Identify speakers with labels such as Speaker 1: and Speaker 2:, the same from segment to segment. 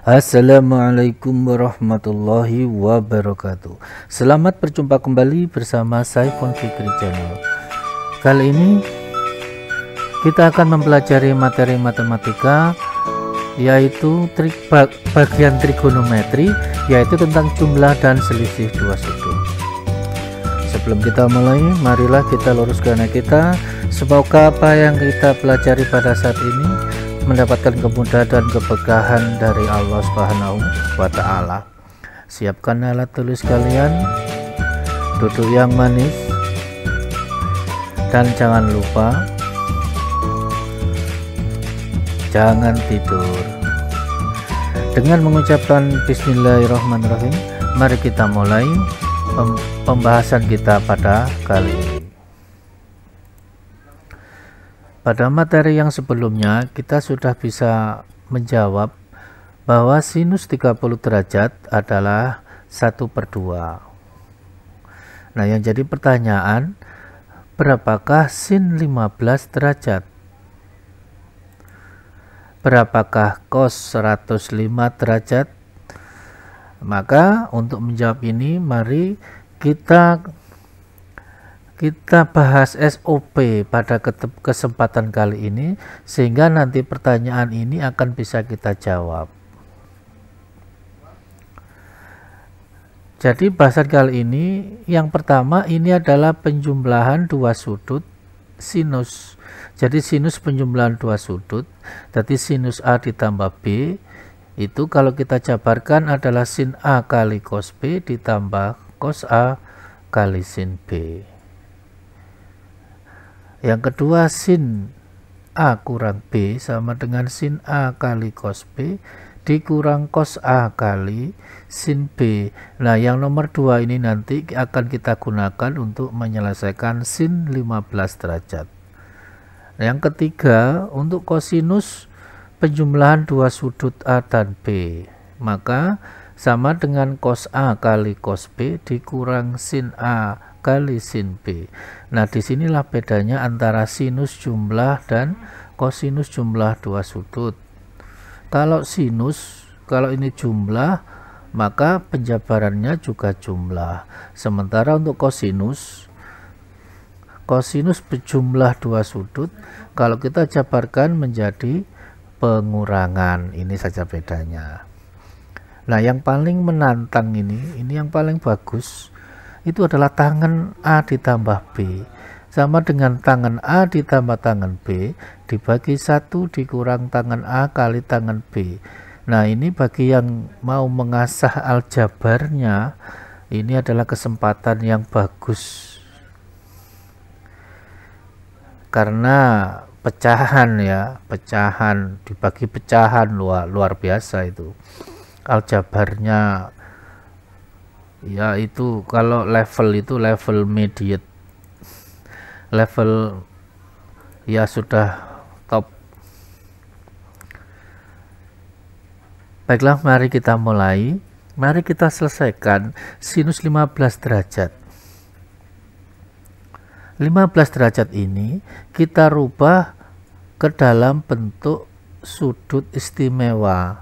Speaker 1: Assalamualaikum warahmatullahi wabarakatuh. Selamat berjumpa kembali bersama Saiful Fikri Channel. Kali ini kita akan mempelajari materi matematika, yaitu bagian trigonometri, yaitu tentang jumlah dan selisih dua sudut. Sebelum kita mulai, marilah kita luruskan kita. Semoga apa yang kita pelajari pada saat ini mendapatkan kemudahan dan keberkahan dari Allah Subhanahu wa Ta'ala. Siapkan alat tulis kalian, duduk yang manis, dan jangan lupa jangan tidur. Dengan mengucapkan Bismillahirrahmanirrahim, mari kita mulai pembahasan kita pada kali ini. Pada materi yang sebelumnya kita sudah bisa menjawab bahwa sinus 30 derajat adalah 1/2. Nah, yang jadi pertanyaan, berapakah sin 15 derajat? Berapakah cos 105 derajat? Maka untuk menjawab ini, mari kita bahas SOP pada kesempatan kali ini, sehingga nanti pertanyaan ini akan bisa kita jawab. Jadi bahasan kali ini yang pertama ini adalah penjumlahan dua sudut sinus. Jadi sinus penjumlahan dua sudut, jadi sinus A ditambah B itu kalau kita jabarkan adalah sin A kali cos B ditambah cos A kali sin B. Yang kedua, sin A kurang B sama dengan sin A kali cos B dikurang cos A kali sin B. Nah, yang nomor 2 ini nanti akan kita gunakan untuk menyelesaikan sin 15 derajat. Yang ketiga, untuk kosinus penjumlahan dua sudut A dan B, maka sama dengan cos A kali cos B dikurang sin A kali sin B. Nah, disinilah bedanya antara sinus jumlah dan kosinus jumlah dua sudut. Kalau sinus, kalau ini jumlah, maka penjabarannya juga jumlah. Sementara untuk kosinus berjumlah dua sudut, kalau kita jabarkan menjadi pengurangan. Ini saja bedanya. Nah, yang paling menantang ini yang paling bagus itu adalah tangan A ditambah B sama dengan tangan A ditambah tangan B dibagi 1 dikurang tangan A kali tangan B. Nah, ini bagi yang mau mengasah aljabarnya, ini adalah kesempatan yang bagus karena pecahan dibagi pecahan luar biasa itu aljabarnya. Ya, itu kalau level itu level mediate, level ya sudah top. Baiklah, mari kita mulai. Mari kita selesaikan sinus 15 derajat. 15 derajat ini kita rubah ke dalam bentuk sudut istimewa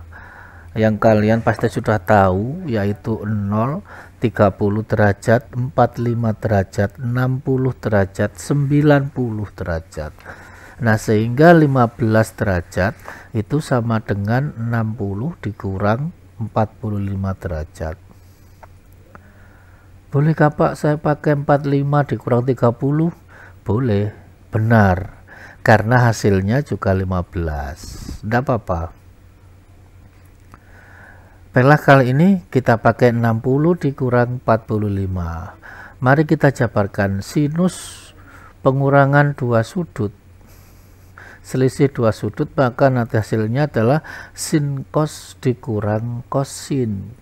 Speaker 1: yang kalian pasti sudah tahu, yaitu 0, 30 derajat, 45 derajat, 60 derajat, 90 derajat. Nah, sehingga 15 derajat itu sama dengan 60 dikurang 45 derajat. Bolehkah Pak saya pakai 45 dikurang 30? Boleh, benar, karena hasilnya juga 15, tidak apa-apa. Baiklah, kali ini kita pakai 60 dikurang 45. Mari kita jabarkan sinus pengurangan dua sudut, selisih dua sudut, maka nanti hasilnya adalah sin cos dikurang kosin.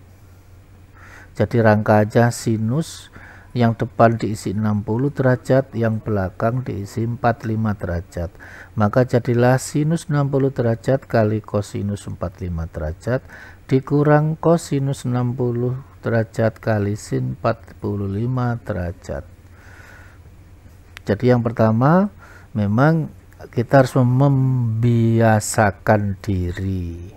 Speaker 1: Jadi rangka aja sinus, yang depan diisi 60 derajat, yang belakang diisi 45 derajat. Maka jadilah sinus 60 derajat kali kosinus 45 derajat dikurang kosinus 60 derajat kali sin 45 derajat. Jadi yang pertama memang kita harus membiasakan diri.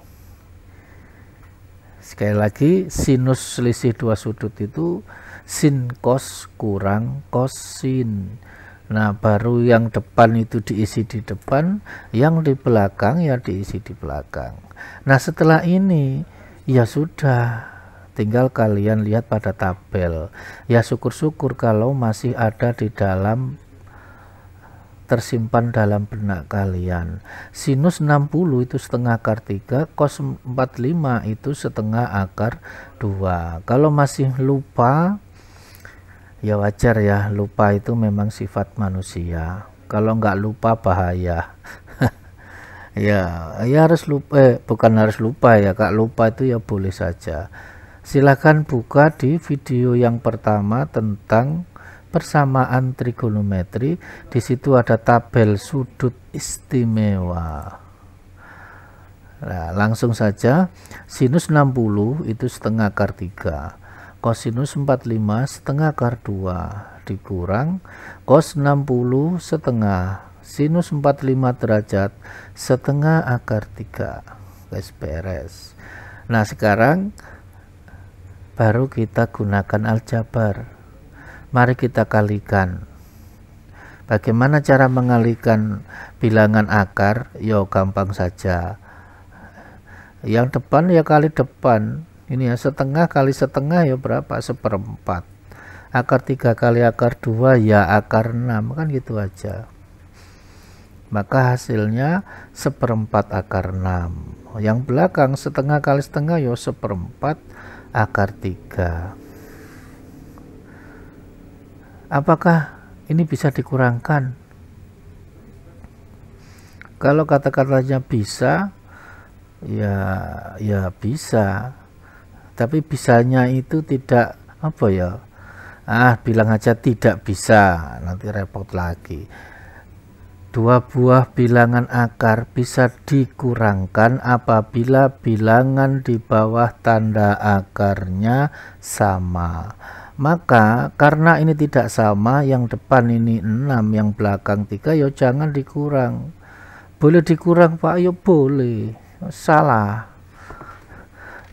Speaker 1: Sekali lagi, sinus selisih dua sudut itu sin cos kurang kosin. Nah, baru yang depan itu diisi di depan, yang di belakang ya diisi di belakang. Nah, setelah ini ya sudah, tinggal kalian lihat pada tabel. Ya syukur-syukur kalau masih ada di dalam, tersimpan dalam benak kalian. Sinus 60 itu setengah akar 3, cos 45 itu setengah akar 2. Kalau masih lupa, ya wajar ya, lupa itu memang sifat manusia. Kalau nggak lupa bahaya. ya harus lupa, bukan harus lupa ya, Kak, lupa itu ya boleh saja. Silahkan buka di video yang pertama tentang persamaan trigonometri. Di situ ada tabel sudut istimewa. Nah, langsung saja, sinus 60 itu setengah akar 3, kosinus 45 setengah akar 2 dikurang cos 60 setengah sinus 45 derajat setengah akar 3. Guys, beres. Nah, sekarang baru kita gunakan aljabar. Mari kita kalikan. Bagaimana cara mengalikan bilangan akar? Yo, gampang saja. Yang depan ya kali depan. Ini ya, setengah kali setengah ya berapa? 1/4. Akar 3 kali akar 2 ya akar 6. Kan gitu aja. Maka hasilnya 1/4 akar 6. Yang belakang setengah kali setengah ya 1/4 akar 3. Apakah ini bisa dikurangkan? Kalau kata-katanya bisa, ya bisa. Tapi bisanya itu tidak apa ya? Bilang aja tidak bisa, nanti repot lagi. Dua buah bilangan akar bisa dikurangkan apabila bilangan di bawah tanda akarnya sama. Maka karena ini tidak sama, yang depan ini 6, yang belakang 3, ya jangan dikurang. Boleh dikurang, Pak, ya boleh. Salah.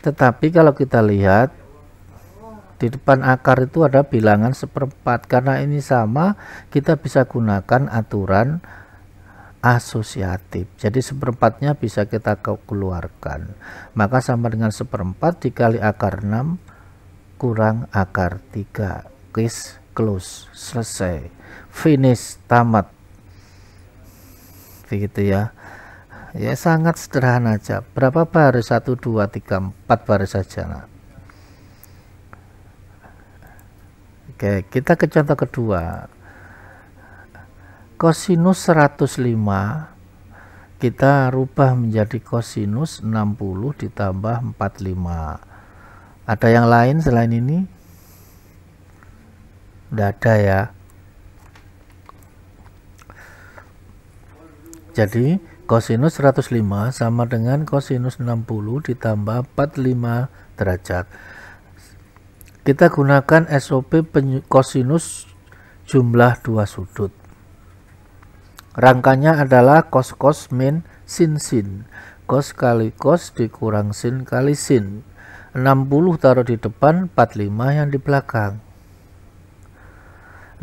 Speaker 1: Tetapi kalau kita lihat di depan akar itu ada bilangan 1/4. Karena ini sama, kita bisa gunakan aturan asosiatif. Jadi 1/4-nya bisa kita keluarkan. Maka sama dengan 1/4 dikali akar 6 kurang akar 3. Case close, selesai, finish, tamat. Begitu ya. Ya sangat sederhana aja. Berapa baris? 1, 2, 3, 4 baris saja. Nah. Oke, kita ke contoh kedua. Kosinus 105 kita rubah menjadi kosinus 60 ditambah 45. Ada yang lain selain ini? Tidak ada ya. Jadi kosinus 105 sama dengan kosinus 60 ditambah 45 derajat. Kita gunakan SOP kosinus jumlah dua sudut. Rangkanya adalah cos min sin. Cos kali cos dikurang sin kali sin. 60 taruh di depan, 45 yang di belakang.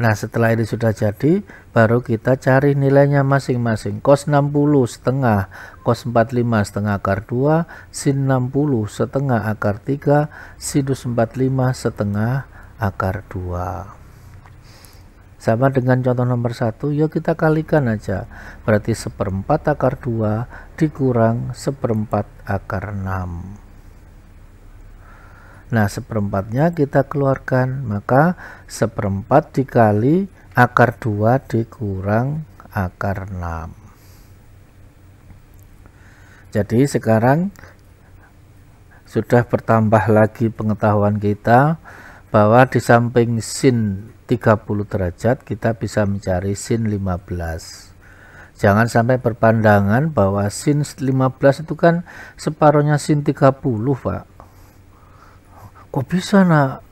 Speaker 1: Nah, setelah ini sudah jadi, baru kita cari nilainya masing-masing. Cos 60 setengah, cos 45 setengah akar 2, sin 60 setengah akar 3, sinus 45 setengah akar 2. Sama dengan contoh nomor 1, yuk kita kalikan aja. Berarti 1/4 akar 2 dikurang 1/4 akar 6. Nah, 1/4-nya kita keluarkan, maka 1/4 dikali akar 2 dikurang akar 6. Jadi sekarang sudah bertambah lagi pengetahuan kita bahwa di samping sin 30 derajat kita bisa mencari sin 15. Jangan sampai berpandangan bahwa sin 15 itu kan separuhnya sin 30, Pak. Kok bisa, nak?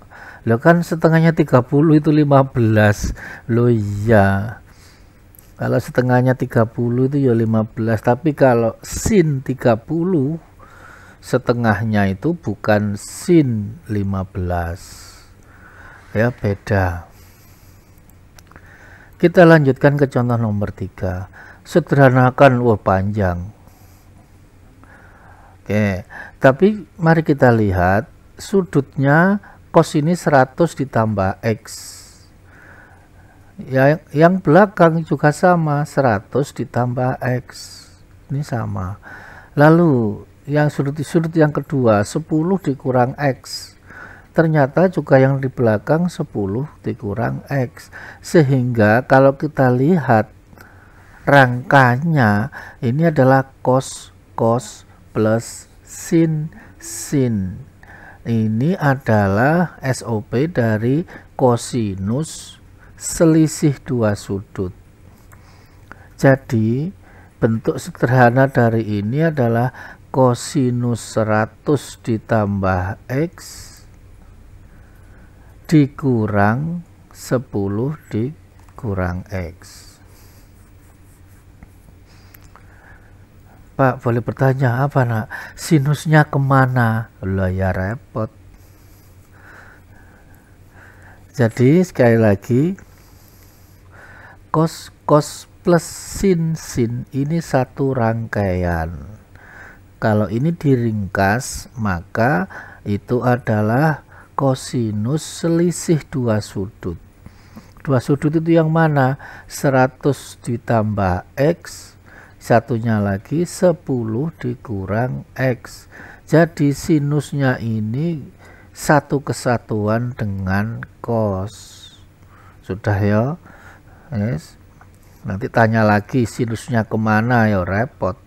Speaker 1: Loh kan setengahnya 30 itu 15. Loh iya. Kalau setengahnya 30 itu ya 15. Tapi kalau sin 30 setengahnya itu bukan sin 15. Ya, beda. Kita lanjutkan ke contoh nomor 3. Sederhanakan, panjang. Oke, tapi mari kita lihat sudutnya cos ini 100 ditambah X. Ya, yang belakang juga sama, 100 ditambah X. Ini sama. Lalu yang sudut yang kedua 10 dikurang X. Ternyata juga yang di belakang 10 dikurang X. Sehingga kalau kita lihat rangkanya ini adalah cos plus sin. Ini adalah SOP dari kosinus selisih dua sudut. Jadi bentuk sederhana dari ini adalah kosinus 100 ditambah X dikurang 10 dikurang X. Pak, boleh bertanya apa nak? Sinusnya kemana? Lah ya repot. Jadi sekali lagi cos plus sin ini satu rangkaian. Kalau ini diringkas maka itu adalah kosinus selisih dua sudut. Dua sudut itu yang mana? 100 ditambah X, satunya lagi 10 dikurang X. Jadi sinusnya ini satu kesatuan dengan cos. Sudah ya? Yes. Nanti tanya lagi sinusnya kemana, ya repot.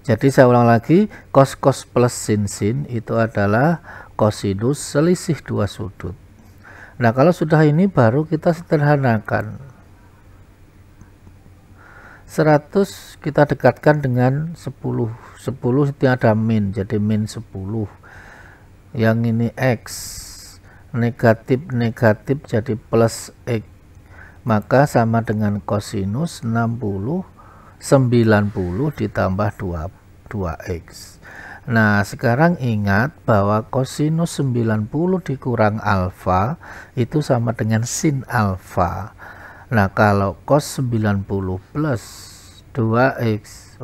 Speaker 1: Jadi saya ulang lagi, cos plus sin itu adalah kosinus selisih dua sudut. Nah kalau sudah ini baru kita sederhanakan. 100 kita dekatkan dengan 10 itu ada min, jadi min 10. Yang ini X, negatif jadi plus X, maka sama dengan kosinus 90 ditambah 2X. Nah sekarang ingat bahwa kosinus 90 dikurang alfa itu sama dengan sin alfa. Nah kalau cos 90 plus 2X,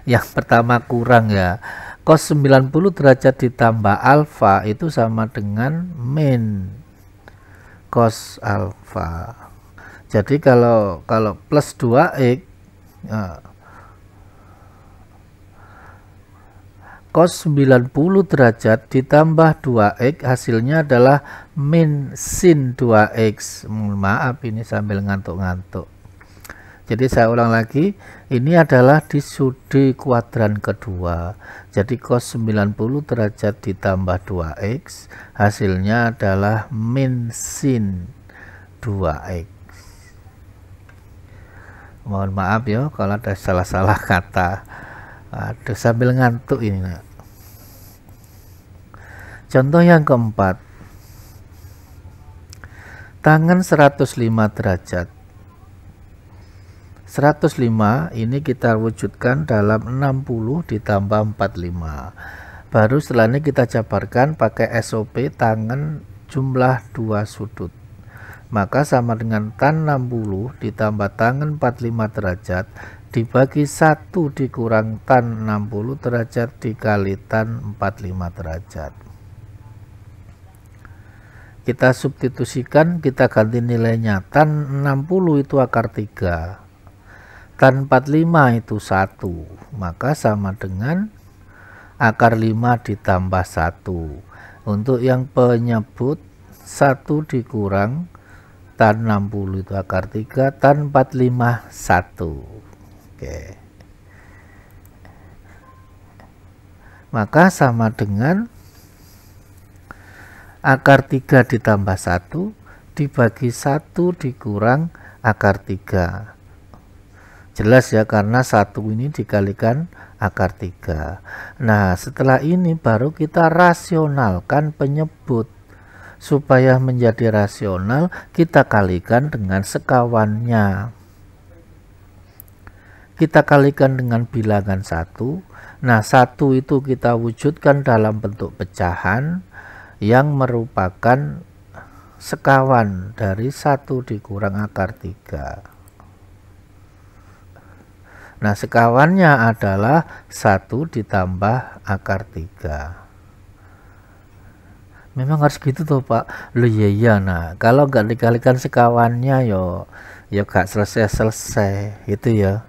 Speaker 1: yang pertama kurang ya, cos 90 derajat ditambah alfa itu sama dengan min cos alfa. Jadi kalau plus 2X, cos 90 derajat ditambah 2X hasilnya adalah min sin 2X. Maaf ini sambil ngantuk-ngantuk. Jadi saya ulang lagi, ini adalah di kuadran kedua. Jadi cos 90 derajat ditambah 2X hasilnya adalah min sin 2X. Mohon maaf ya kalau ada salah-salah kata. Aduh, sambil ngantuk ini. Contoh yang keempat. Tangan 105 derajat. 105 ini kita wujudkan dalam 60 ditambah 45. Baru setelah ini kita jabarkan pakai SOP tangan jumlah dua sudut. Maka sama dengan tan 60 ditambah tangan 45 derajat dibagi 1 dikurang tan 60 derajat dikali tan 45 derajat. Kita substitusikan, kita ganti nilainya. Tan 60 itu akar 3. Tan 45 itu 1, maka sama dengan akar 5 ditambah 1. Untuk yang penyebut 1 dikurang tan 60 itu akar 3, tan 45 1. Oke. Maka sama dengan akar 3 ditambah 1 dibagi 1 dikurang akar 3. Jelas ya, karena 1 ini dikalikan akar 3. Nah setelah ini baru kita rasionalkan penyebut. Supaya menjadi rasional kita kalikan dengan sekawannya. kita kalikan dengan bilangan 1. Nah, 1 itu kita wujudkan dalam bentuk pecahan yang merupakan sekawan dari 1 dikurang akar 3. Nah, sekawannya adalah 1 ditambah akar 3. Memang harus gitu tuh Pak. Loh iya. Nah, kalau nggak dikalikan sekawannya yo gak selesai gitu ya.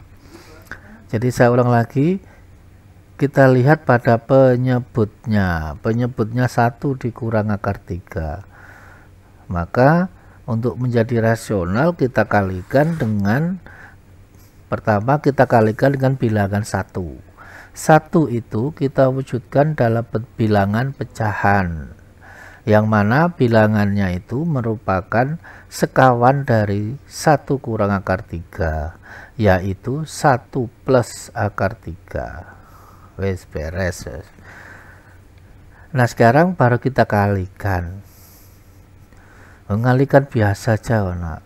Speaker 1: Jadi saya ulang lagi, kita lihat pada penyebutnya 1 dikurang akar 3. Maka untuk menjadi rasional kita kalikan dengan, pertama kita kalikan dengan bilangan 1. 1 itu kita wujudkan dalam bilangan pecahan, yang mana bilangannya itu merupakan sekawan dari 1 kurang akar 3, yaitu 1 plus akar 3. Wes beres. Nah, sekarang baru kita kalikan. Mengalikan biasa aja, nak.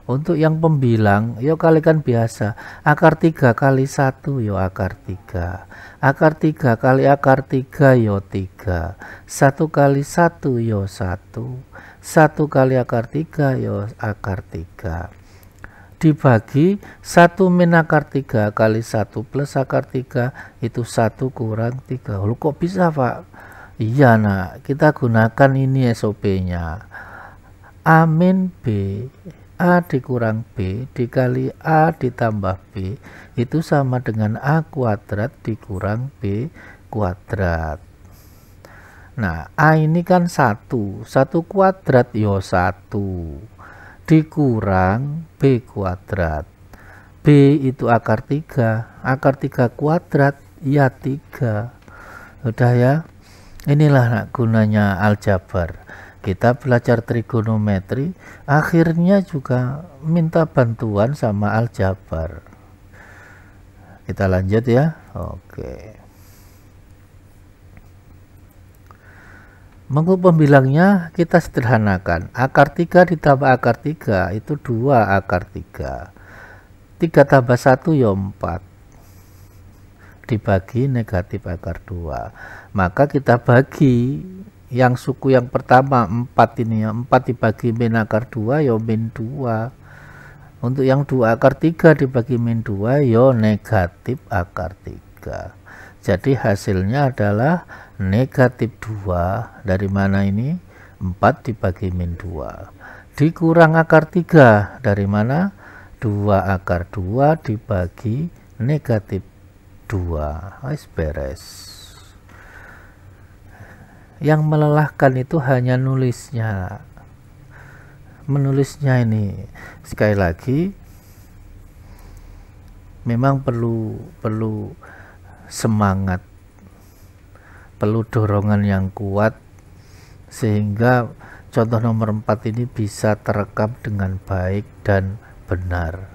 Speaker 1: Untuk yang pembilang, yuk kalikan biasa. Akar 3 kali 1, yuk akar 3. Akar 3 kali akar 3, yuk 3. 1 kali 1, yuk 1. 1 kali akar 3, yuk akar 3. Dibagi 1 min akar 3 kali 1 plus akar 3, itu 1 kurang 3. Loh, kok bisa Pak? Iya nak, kita gunakan ini SOP-nya. A min B, A dikurang B dikali A ditambah B itu sama dengan A kuadrat dikurang B kuadrat. Nah, A ini kan 1 kuadrat yo 1 dikurang B kuadrat. B itu akar 3 kuadrat ya 3. Udah ya, inilah gunanya aljabar. Kita belajar trigonometri, akhirnya juga minta bantuan sama aljabar. Kita lanjut ya. Oke. Untuk pembilangnya kita sederhanakan. Akar 3 ditambah akar 3 itu 2 akar 3. 3 tambah 1 ya 4. Dibagi negatif akar 2. Maka kita bagi yang suku yang pertama 4 ini ya, 4 dibagi min akar 2 ya min 2. Untuk yang 2 akar 3 dibagi min 2 ya negatif akar 3. Jadi hasilnya adalah negatif 2. Dari mana ini? 4 dibagi min 2. Dikurang akar 3. Dari mana? 2 akar 2 dibagi negatif 2. Beres. Yang melelahkan itu hanya nulisnya. Menulisnya ini sekali lagi memang perlu semangat, perlu dorongan yang kuat sehingga contoh nomor 4 ini bisa terekam dengan baik dan benar.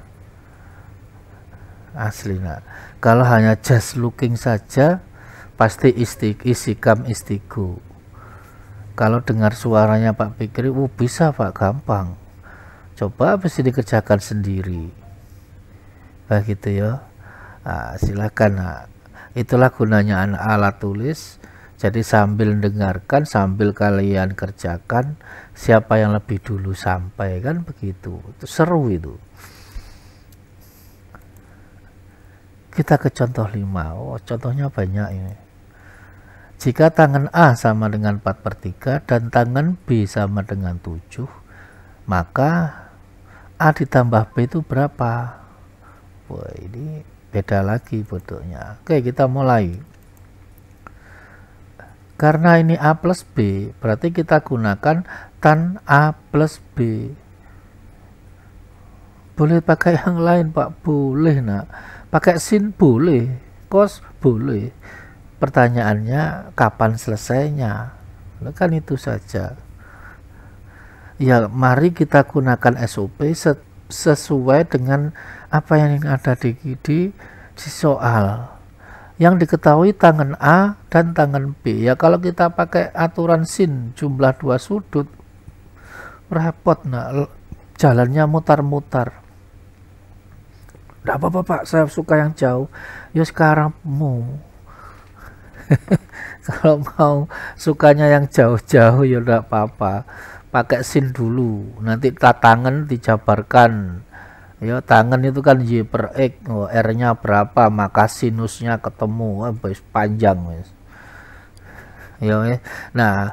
Speaker 1: Asli nak. Kalau hanya just looking saja pasti isikam istiku. Kalau dengar suaranya Pak Fikri, bisa Pak, gampang. Coba pasti dikerjakan sendiri. Nah gitu ya. Nah, silakan. Nah, itulah gunanya alat tulis. Jadi sambil dengarkan, sambil kalian kerjakan, siapa yang lebih dulu sampai, kan begitu. Itu seru itu. Kita ke contoh 5. Oh, contohnya banyak ini. Jika tangan A sama dengan 4/3 dan tangan B sama dengan 7, maka A ditambah B itu berapa? Wah, ini beda lagi bentuknya. Oke, kita mulai. Karena ini A plus B, berarti kita gunakan tan A plus B. Boleh pakai yang lain Pak? Boleh nak. Pakai sin boleh, cos boleh. Pertanyaannya kapan selesainya? Kan itu saja. Ya, mari kita gunakan SOP sesuai dengan apa yang ada di soal. Yang diketahui tangan A dan tangan B. Ya kalau kita pakai aturan sin jumlah 2 sudut repot, nah jalannya mutar-mutar. Tidak apa-apa Pak, saya suka yang jauh. Ya sekarang mau. Kalau mau sukanya yang jauh-jauh ya tidak apa-apa. Pakai sin dulu. Nanti tangan dijabarkan. Ya tangan itu kan Y per X. Oh, R-nya berapa, maka sinusnya ketemu. Panjang. Ya, nah,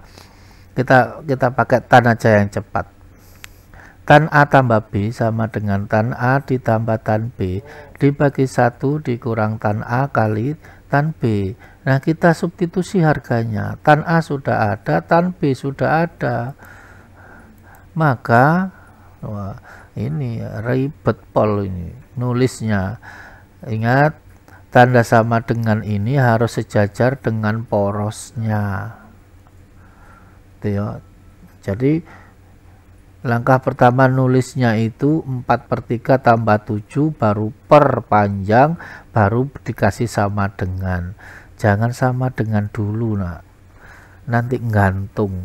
Speaker 1: kita pakai tan aja yang cepat. Tan A tambah B sama dengan tan A ditambah tan B dibagi 1 dikurang tan A kali tan B. Nah, kita substitusi harganya. Tan A sudah ada, tan B sudah ada. Maka wah, ini ribet pol ini nulisnya. Ingat, tanda sama dengan ini harus sejajar dengan porosnya. Jadi langkah pertama nulisnya itu 4/3 tambah 7 baru perpanjang, baru dikasih sama dengan. Jangan sama dengan dulu nak, nanti gantung.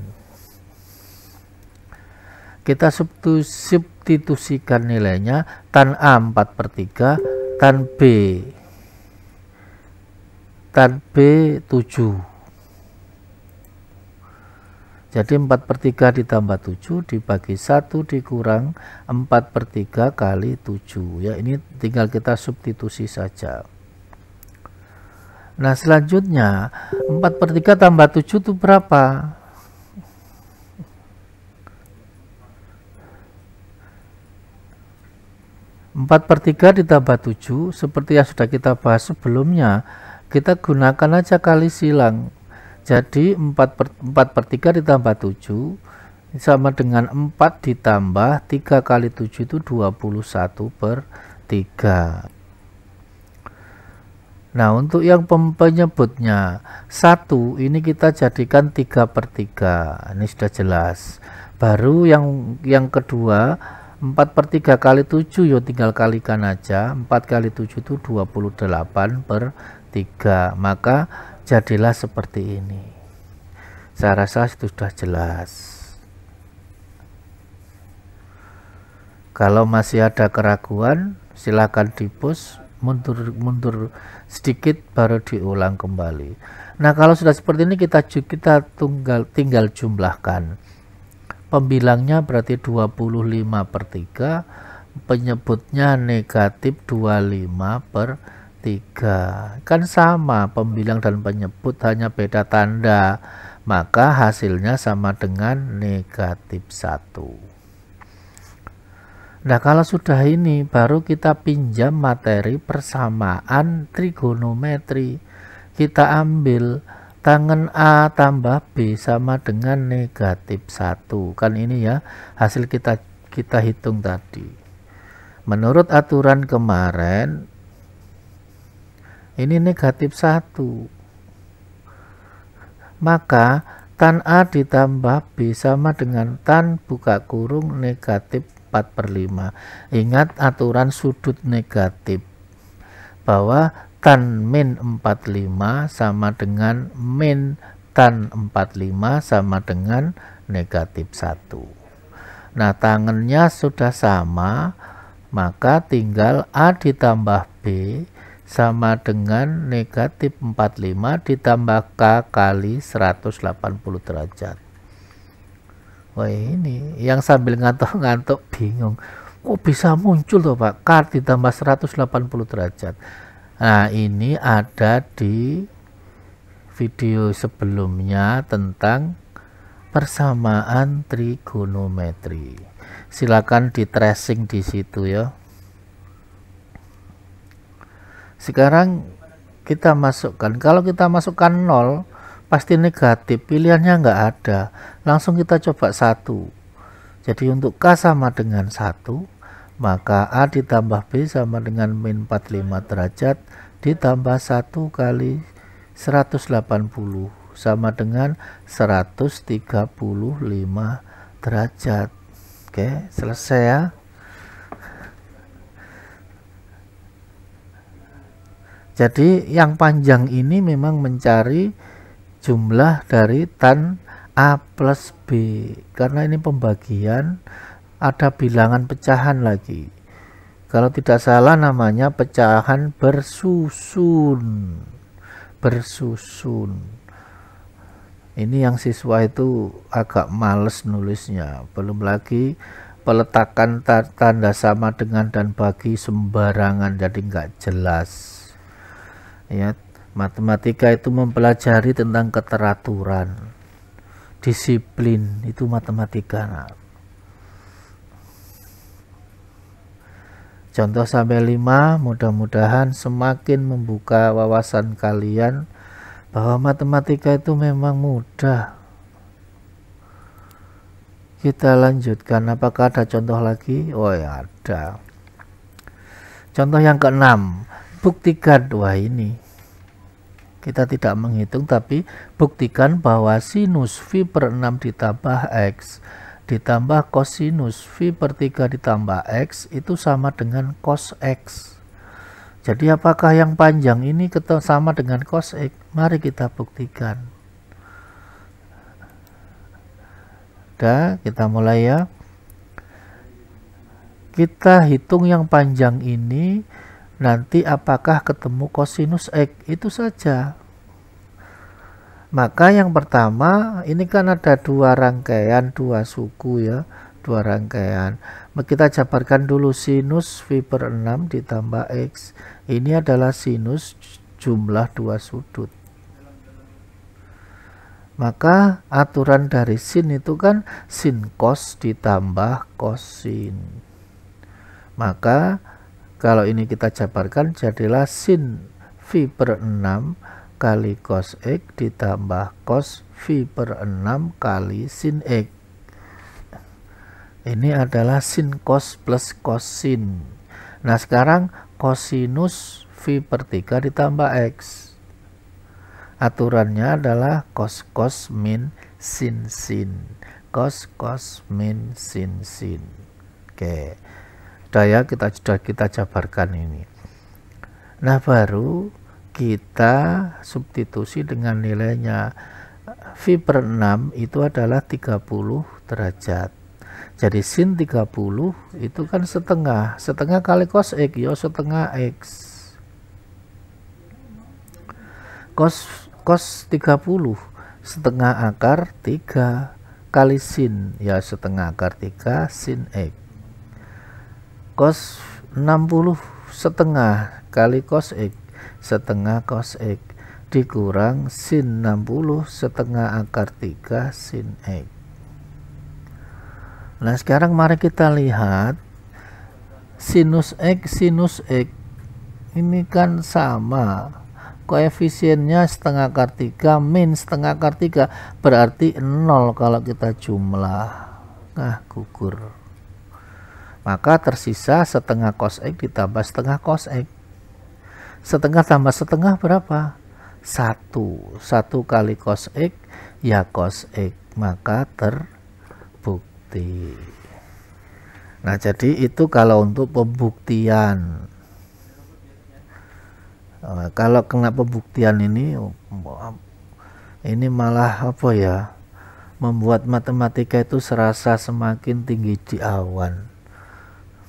Speaker 1: Kita substitusikan nilainya. Tan A 4/3, tan B 7. Jadi 4/3 ditambah 7 dibagi 1 dikurang 4/3 kali 7. Ya, ini tinggal kita substitusi saja. Nah, selanjutnya 4/3 tambah 7 itu berapa? 4/3 ditambah 7 seperti yang sudah kita bahas sebelumnya. Kita gunakan aja kali silang. Jadi 4/3 ditambah 7 sama dengan 4 ditambah 3 kali 7 itu 21/3. Nah, untuk yang penyebutnya 1 ini kita jadikan 3/3. Ini sudah jelas. Baru yang kedua 4/3 kali 7 ya tinggal kalikan aja. 4 kali 7 itu 28/3. Maka jadilah seperti ini. Saya rasa itu sudah jelas. Kalau masih ada keraguan, silakan di-pause, mundur sedikit baru diulang kembali. Nah, kalau sudah seperti ini kita tinggal jumlahkan. Pembilangnya berarti 25/3, penyebutnya negatif 25/3. Kan sama pembilang dan penyebut, hanya beda tanda, maka hasilnya sama dengan negatif 1. Nah, kalau sudah ini baru kita pinjam materi persamaan trigonometri. Kita ambil tangan A tambah B sama dengan negatif 1. Kan ini ya hasil kita hitung tadi. Menurut aturan kemarin ini negatif 1. Maka tan A ditambah B sama dengan tan buka kurung negatif 4/5. Ingat aturan sudut negatif, bahwa tan min 45 sama dengan min tan 45 sama dengan negatif 1. Nah, tangannya sudah sama, maka tinggal A ditambah B sama dengan negatif 45 ditambah K kali 180 derajat. Wah, ini yang sambil ngantuk-ngantuk bingung, kok bisa muncul tuh Pak K ditambah 180 derajat. Nah, ini ada di video sebelumnya tentang persamaan trigonometri. Silakan di tracing di situ ya. Sekarang kita masukkan, kalau kita masukkan 0 pasti negatif, pilihannya nggak ada, langsung kita coba 1. Jadi untuk K sama dengan 1, maka A ditambah B sama dengan min 45 derajat ditambah 1 kali 180 sama dengan 135 derajat. Oke, selesai ya. Jadi yang panjang ini memang mencari jumlah dari tan A plus B, karena ini pembagian ada bilangan pecahan lagi. Kalau tidak salah namanya pecahan bersusun. Bersusun. Ini yang siswa itu agak males nulisnya. Belum lagi peletakan tanda sama dengan dan bagi sembarangan, jadi nggak jelas. Ya, matematika itu mempelajari tentang keteraturan. Disiplin itu matematika. Nah, contoh sampai 5 mudah-mudahan semakin membuka wawasan kalian bahwa matematika itu memang mudah. Kita lanjutkan, apakah ada contoh lagi? Oh ya, ada. Contoh yang ke-6, buktikan. Wah, ini kita tidak menghitung, tapi buktikan bahwa sinus V per 6 ditambah X ditambah kosinus V per 3 ditambah X itu sama dengan cos X. Jadi apakah yang panjang ini sama dengan cos X? Mari kita buktikan. Udah, kita mulai ya. Kita hitung yang panjang ini, nanti apakah ketemu kosinus X? Itu saja. Maka yang pertama, ini kan ada dua rangkaian, dua suku ya, dua rangkaian. Kita jabarkan dulu sinus V per 6 ditambah X. Ini adalah sinus jumlah dua sudut. Maka aturan dari sin itu kan sin cos ditambah kosin. Maka kalau ini kita jabarkan jadilah sin V per 6 kali cos X ditambah cos V per 6 kali sin X. Ini adalah sin cos plus kosin. Nah sekarang kosinus V per 3 ditambah X. Aturannya adalah cos cos min sin sin. Cos cos min sin sin. Oke. Sudah ya, sudah kita jabarkan ini. Nah baru kita substitusi dengan nilainya. V per 6 itu adalah 30 derajat. Jadi sin 30 itu kan setengah. Setengah kali cos X, ya setengah X. Cos 30 setengah akar 3 kali sin, ya setengah akar 3 sin X. Cos 60 setengah kali cos X, setengah cos X dikurang sin 60 setengah akar 3 sin X. Nah sekarang mari kita lihat sinus X ini kan sama, koefisiennya setengah akar 3 min setengah akar 3 berarti 0 kalau kita jumlah. Nah gugur. Maka tersisa setengah cos X ditambah setengah cos X. Setengah tambah setengah berapa? 1 kali cos X ya cos X. Maka terbukti. Nah jadi itu kalau untuk pembuktian. Kalau kena pembuktian ini malah apa ya, membuat matematika itu serasa semakin tinggi di awan.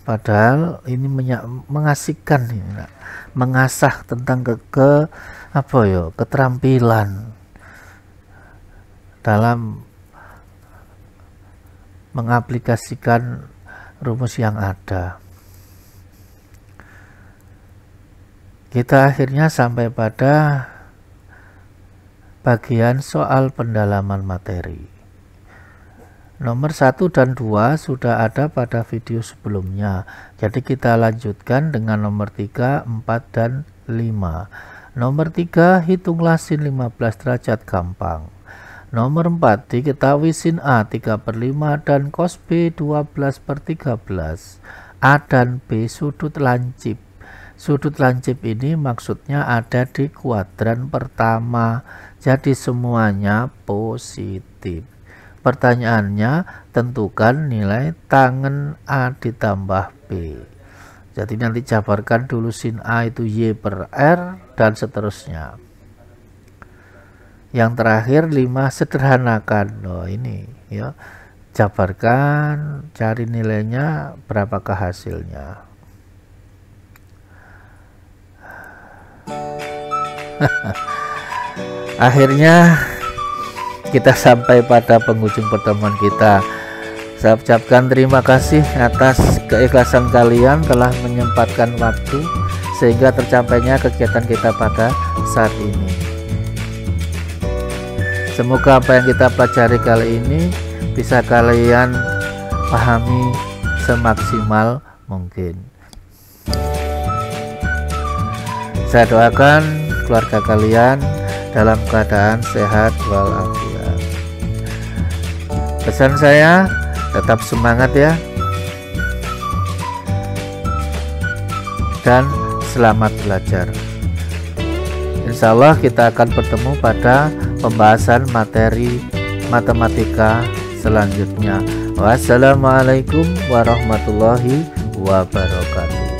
Speaker 1: Padahal ini mengasihkan, mengasah tentang keterampilan dalam mengaplikasikan rumus yang ada. Kita akhirnya sampai pada bagian soal pendalaman materi. Nomor 1 dan 2 sudah ada pada video sebelumnya. Jadi kita lanjutkan dengan nomor 3, 4, dan 5. Nomor 3, hitunglah sin 15 derajat gampang. Nomor 4, diketahui sin A 3/5 dan cos B 12/13. A dan B sudut lancip. Sudut lancip ini maksudnya ada di kuadran pertama. Jadi semuanya positif. Pertanyaannya, tentukan nilai tangen A ditambah B. Jadi nanti jabarkan dulu sin A itu Y per R dan seterusnya. Yang terakhir 5, sederhanakan. Oh ini ya, jabarkan, cari nilainya, berapakah hasilnya. Akhirnya kita sampai pada penghujung pertemuan kita. Saya ucapkan terima kasih atas keikhlasan kalian telah menyempatkan waktu sehingga tercapainya kegiatan kita pada saat ini. Semoga apa yang kita pelajari kali ini bisa kalian pahami semaksimal mungkin. Saya doakan keluarga kalian dalam keadaan sehat walafiat. Pesan saya, tetap semangat ya, dan selamat belajar. Insya Allah kita akan bertemu pada pembahasan materi matematika selanjutnya. Wassalamualaikum warahmatullahi wabarakatuh.